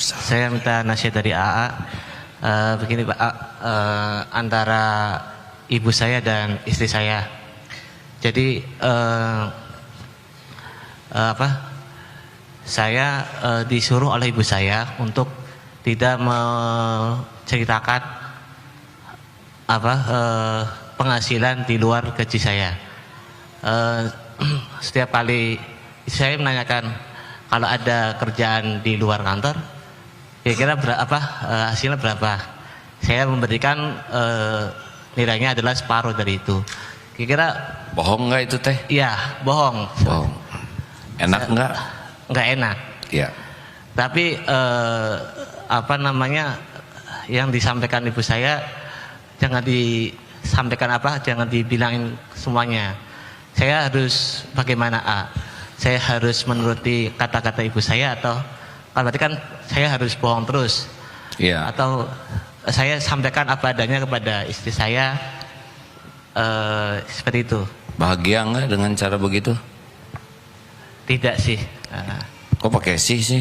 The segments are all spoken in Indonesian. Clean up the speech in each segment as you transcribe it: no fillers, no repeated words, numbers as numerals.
Saya minta nasihat dari AA. Begini Pak, antara ibu saya dan istri saya. Jadi saya disuruh oleh ibu saya untuk tidak menceritakan penghasilan di luar gaji saya. Setiap kali saya menanyakan kalau ada kerjaan di luar kantor, kira-kira berapa hasilnya berapa? Saya memberikan nilainya adalah separuh dari itu. Kira-kira bohong nggak itu teh? Iya, bohong. Bohong. Enak nggak? Nggak enak. Iya. Tapi yang disampaikan ibu saya jangan disampaikan jangan dibilangin semuanya. Saya harus bagaimana saya harus menuruti kata-kata ibu saya, atau kalau berarti kan saya harus bohong terus? Iya. Atau saya sampaikan apa adanya kepada istri saya, seperti itu. Bahagia nggak dengan cara begitu? Tidak sih. Kok pakai sih?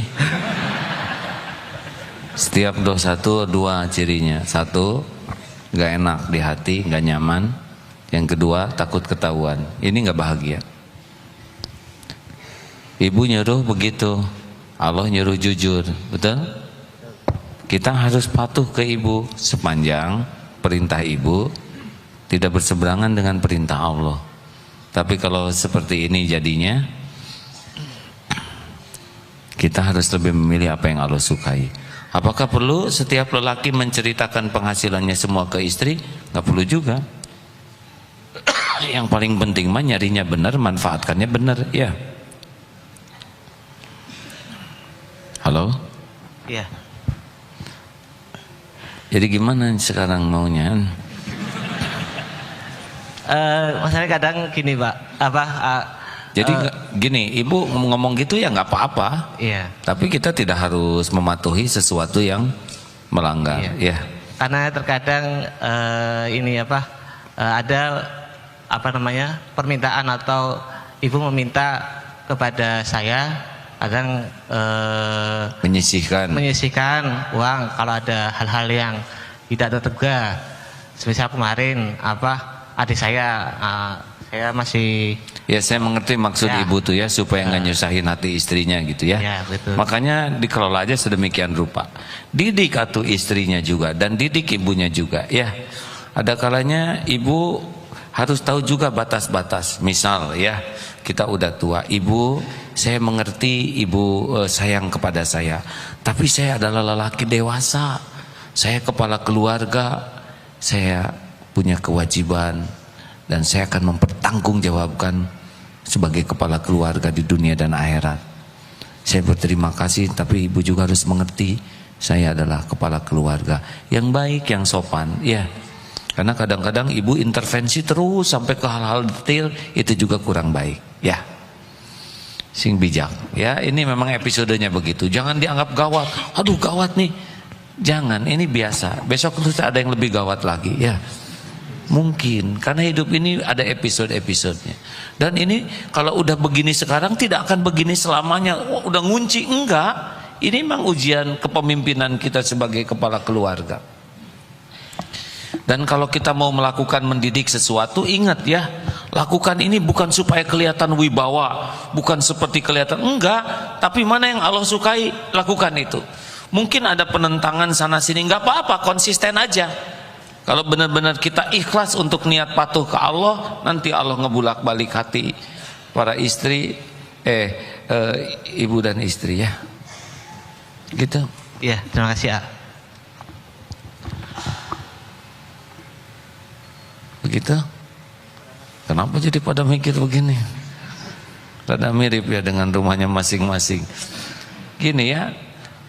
Setiap dosa tuh dua cirinya. Satu, nggak enak di hati, nggak nyaman. Yang kedua, takut ketahuan. Ini nggak bahagia. Ibu nyuruh begitu, Allah nyuruh jujur, betul? Kita harus patuh ke ibu sepanjang perintah ibu tidak berseberangan dengan perintah Allah. Tapi kalau seperti ini jadinya, kita harus lebih memilih apa yang Allah sukai. Apakah perlu setiap lelaki menceritakan penghasilannya semua ke istri? Nggak perlu juga. Yang paling penting mah nyarinya benar, manfaatkannya benar, ya. Halo? Iya. Jadi gimana sekarang maunya? Masalahnya kadang gini Pak, jadi gini, ibu ngomong gitu ya nggak apa-apa. Iya. Tapi kita tidak harus mematuhi sesuatu yang melanggar. Iya. Ya. Karena terkadang ada permintaan atau ibu meminta kepada saya kadang menyisihkan uang kalau ada hal-hal yang tidak terduga. Semisal kemarin adik saya masih, ya saya mengerti maksud ya, ibu tuh ya, supaya nggak nyusahin hati istrinya gitu ya. Ya betul. Makanya dikelola aja sedemikian rupa. Didik atuh istrinya juga dan didik ibunya juga ya. Ada kalanya ibu harus tahu juga batas-batas. Misal ya, kita udah tua, ibu, saya mengerti ibu sayang kepada saya, tapi saya adalah lelaki dewasa, saya kepala keluarga, saya punya kewajiban dan saya akan mempertanggungjawabkan sebagai kepala keluarga di dunia dan akhirat. Saya berterima kasih, tapi ibu juga harus mengerti saya adalah kepala keluarga yang baik, yang sopan ya. Karena kadang-kadang ibu intervensi terus sampai ke hal-hal detail, itu juga kurang baik ya. Sing bijak ya. Ini memang episodenya begitu. Jangan dianggap gawat. Aduh gawat nih. Jangan, ini biasa. Besok terus ada yang lebih gawat lagi ya. Mungkin karena hidup ini ada episode-episodenya. Dan ini kalau udah begini sekarang tidak akan begini selamanya. Udah ngunci, enggak. Ini memang ujian kepemimpinan kita sebagai kepala keluarga. Dan kalau kita mau melakukan mendidik sesuatu, ingat ya, lakukan ini bukan supaya kelihatan wibawa, bukan seperti kelihatan, enggak, tapi mana yang Allah sukai, lakukan itu. Mungkin ada penentangan sana sini, enggak apa-apa, konsisten aja. Kalau benar-benar kita ikhlas untuk niat patuh ke Allah, nanti Allah ngebulak-balik hati para istri, ibu dan istri ya. Gitu. Iya, terima kasih. Begitu. Kenapa jadi pada mikir begini? Rada mirip ya dengan rumahnya masing-masing. Gini ya.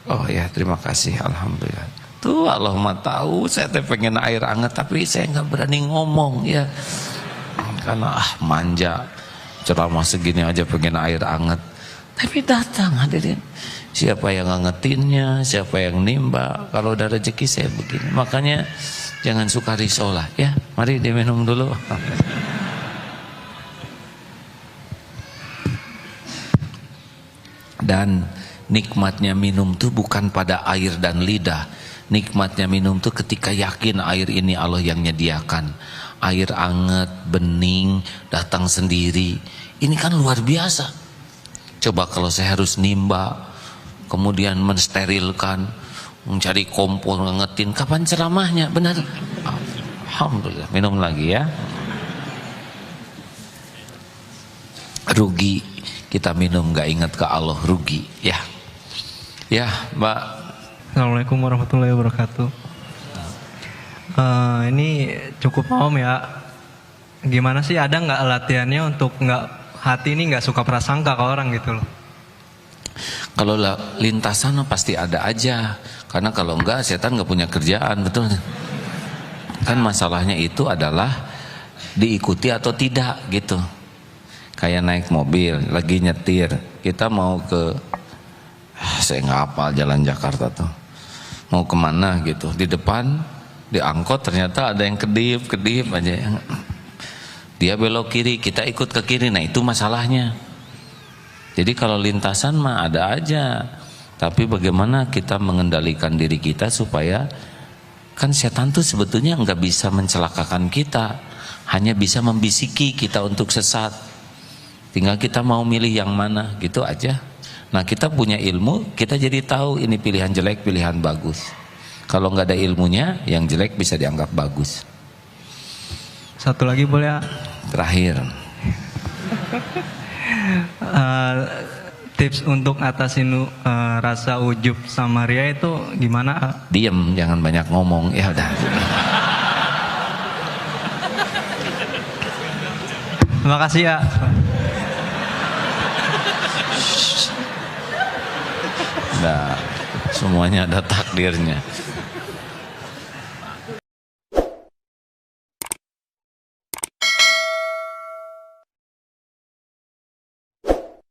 Oh ya, terima kasih, alhamdulillah. Tuh Allah mah tahu saya teh pengen air hangat tapi saya nggak berani ngomong ya. Karena manja. Ceramah segini aja pengen air hangat. Tapi datang hadirin. Siapa yang ngangetinnya, siapa yang nimba. Kalau udah rezeki saya begini. Makanya jangan suka risau lah ya. Mari diminum dulu. Dan nikmatnya minum tuh bukan pada air dan lidah. Nikmatnya minum tuh ketika yakin air ini Allah yang nyediakan. Air anget, bening, datang sendiri. Ini kan luar biasa. Coba kalau saya harus nimba, kemudian mensterilkan, mencari kompor, ngetin, kapan ceramahnya? Benar. Alhamdulillah, minum lagi ya. Rugi kita minum gak ingat ke Allah, rugi ya. Ya Mbak. Assalamualaikum warahmatullahi wabarakatuh. Ini cukup awam ya. Gimana sih, ada nggak latihannya untuk nggak hati ini nggak suka prasangka ke orang gitu loh? Kalau lintasan pasti ada aja. Karena kalau enggak setan nggak punya kerjaan, betul? Kan masalahnya itu adalah diikuti atau tidak gitu. Kayak naik mobil, lagi nyetir, kita mau ke, saya nggak hafal jalan Jakarta tuh, mau kemana gitu, di depan, di angkot ternyata ada yang kedip aja, dia belok kiri, kita ikut ke kiri, nah itu masalahnya. Jadi kalau lintasan mah ada aja, tapi bagaimana kita mengendalikan diri kita supaya, kan setan tuh sebetulnya nggak bisa mencelakakan kita, hanya bisa membisiki kita untuk sesat. Tinggal kita mau milih yang mana, gitu aja. Nah kita punya ilmu, kita jadi tahu ini pilihan jelek, pilihan bagus. Kalau nggak ada ilmunya, yang jelek bisa dianggap bagus. Satu lagi boleh ya? Terakhir. Tips untuk atasin rasa ujub sama ria itu gimana? Diem, jangan banyak ngomong. Ya udah. Terima kasih ya. Nah, semuanya ada takdirnya.